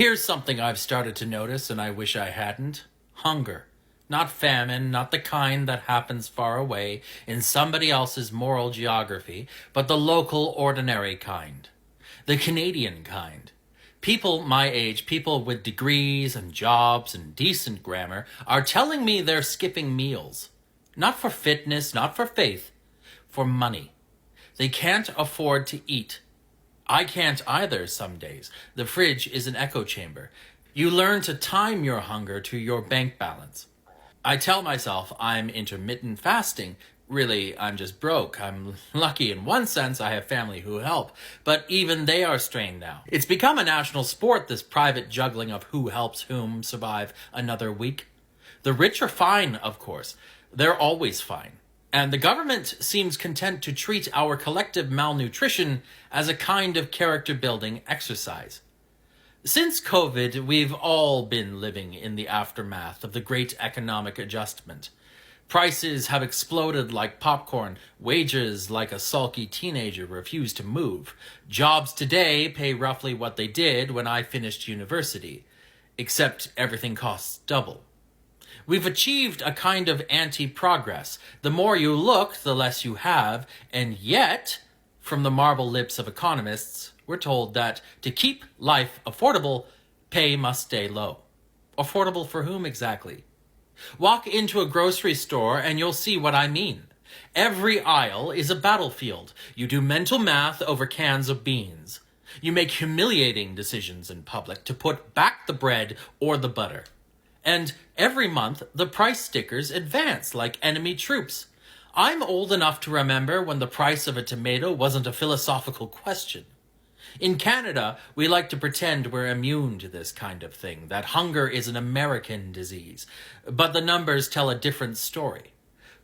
Here's something I've started to notice and I wish I hadn't. Hunger. Not famine, not the kind that happens far away in somebody else's moral geography, but the local, ordinary kind. The Canadian kind. People my age, people with degrees and jobs and decent grammar, are telling me they're skipping meals. Not for fitness, not for faith, for money. They can't afford to eat. I can't either some days. The fridge is an echo chamber. You learn to time your hunger to your bank balance. I tell myself I'm intermittent fasting. Really, I'm just broke. I'm lucky in one sense I have family who help, but even they are strained now. It's become a national sport, this private juggling of who helps whom survive another week. The rich are fine, of course. They're always fine. And the government seems content to treat our collective malnutrition as a kind of character-building exercise. Since COVID, we've all been living in the aftermath of the great economic adjustment. Prices have exploded like popcorn, wages like a sulky teenager refuse to move. Jobs today pay roughly what they did when I finished university, except everything costs double. We've achieved a kind of anti-progress. The more you look, the less you have, and yet, from the marble lips of economists, we're told that to keep life affordable, pay must stay low. Affordable for whom exactly? Walk into a grocery store and you'll see what I mean. Every aisle is a battlefield. You do mental math over cans of beans. You make humiliating decisions in public to put back the bread or the butter. And every month, the price stickers advance like enemy troops. I'm old enough to remember when the price of a tomato wasn't a philosophical question. In Canada, we like to pretend we're immune to this kind of thing, that hunger is an American disease. But the numbers tell a different story.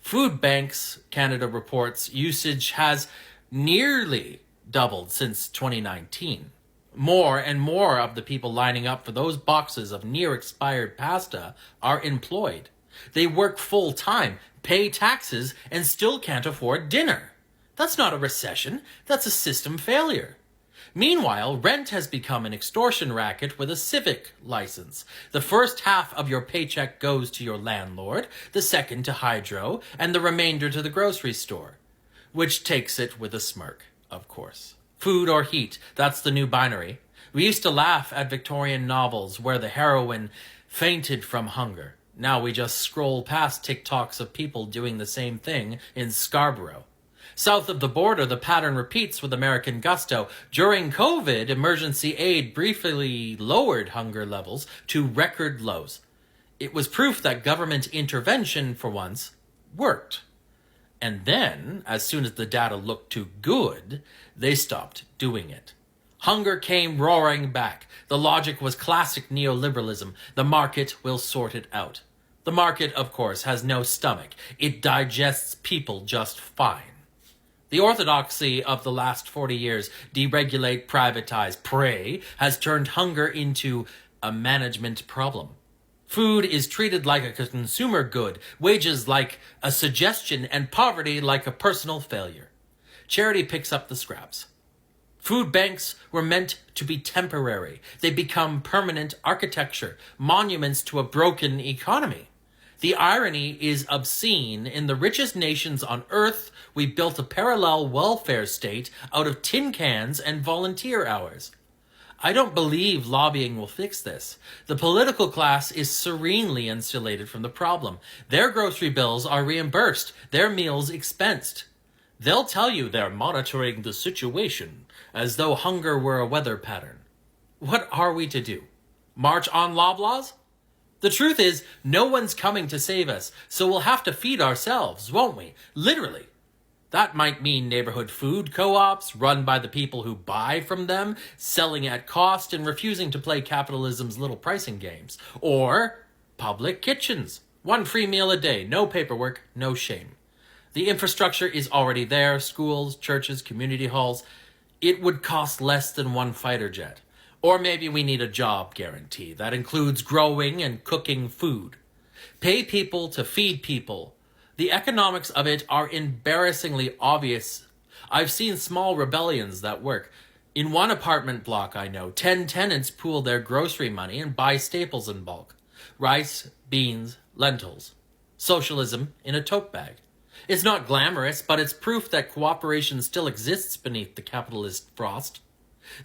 Food banks, Canada reports, usage has nearly doubled since 2019. More and more of the people lining up for those boxes of near-expired pasta are employed. They work full-time, pay taxes, and still can't afford dinner. That's not a recession, that's a system failure. Meanwhile, rent has become an extortion racket with a civic license. The first half of your paycheck goes to your landlord, the second to hydro, and the remainder to the grocery store. Which takes it with a smirk, of course. Food or heat, that's the new binary. We used to laugh at Victorian novels where the heroine fainted from hunger. Now we just scroll past TikToks of people doing the same thing in Scarborough. South of the border, the pattern repeats with American gusto. During COVID, emergency aid briefly lowered hunger levels to record lows. It was proof that government intervention, for once, worked. And then, as soon as the data looked too good, they stopped doing it. Hunger came roaring back. The logic was classic neoliberalism. The market will sort it out. The market, of course, has no stomach. It digests people just fine. The orthodoxy of the last 40 years, deregulate, privatize, pray, has turned hunger into a management problem. Food is treated like a consumer good, wages like a suggestion, and poverty like a personal failure. Charity picks up the scraps. Food banks were meant to be temporary. They become permanent architecture, monuments to a broken economy. The irony is obscene. In the richest nations on earth, we built a parallel welfare state out of tin cans and volunteer hours. I don't believe lobbying will fix this. The political class is serenely insulated from the problem. Their grocery bills are reimbursed, their meals expensed. They'll tell you they're monitoring the situation, as though hunger were a weather pattern. What are we to do? March on Loblaws? The truth is, no one's coming to save us, so we'll have to feed ourselves, won't we? Literally. That might mean neighborhood food co-ops run by the people who buy from them, selling at cost and refusing to play capitalism's little pricing games. Or public kitchens. One free meal a day, no paperwork, no shame. The infrastructure is already there, schools, churches, community halls. It would cost less than one fighter jet. Or maybe we need a job guarantee that includes growing and cooking food. Pay people to feed people. The economics of it are embarrassingly obvious. I've seen small rebellions that work. In one apartment block I know, 10 tenants pool their grocery money and buy staples in bulk. Rice, beans, lentils. Socialism in a tote bag. It's not glamorous, but it's proof that cooperation still exists beneath the capitalist frost.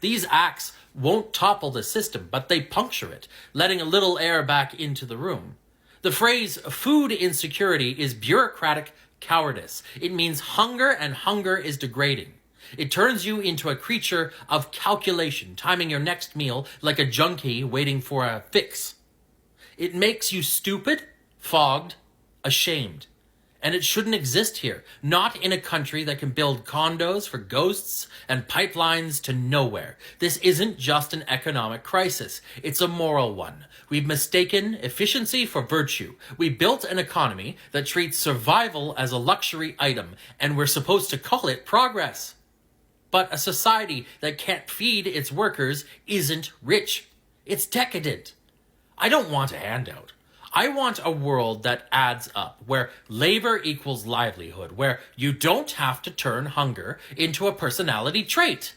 These acts won't topple the system, but they puncture it, letting a little air back into the room. The phrase food insecurity is bureaucratic cowardice. It means hunger, and hunger is degrading. It turns you into a creature of calculation, timing your next meal like a junkie waiting for a fix. It makes you stupid, fogged, ashamed. And it shouldn't exist here, not in a country that can build condos for ghosts and pipelines to nowhere. This isn't just an economic crisis, it's a moral one. We've mistaken efficiency for virtue. We built an economy that treats survival as a luxury item, and we're supposed to call it progress. But a society that can't feed its workers isn't rich. It's decadent. I don't want a handout. I want a world that adds up, where labor equals livelihood, where you don't have to turn hunger into a personality trait.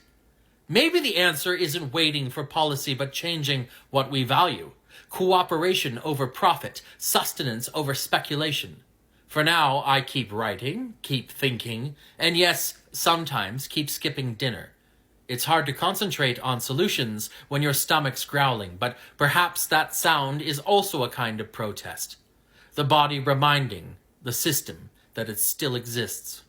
Maybe the answer isn't waiting for policy, but changing what we value. Cooperation over profit, sustenance over speculation. For now, I keep writing, keep thinking, and yes, sometimes keep skipping dinner. It's hard to concentrate on solutions when your stomach's growling, but perhaps that sound is also a kind of protest. The body reminding the system that it still exists.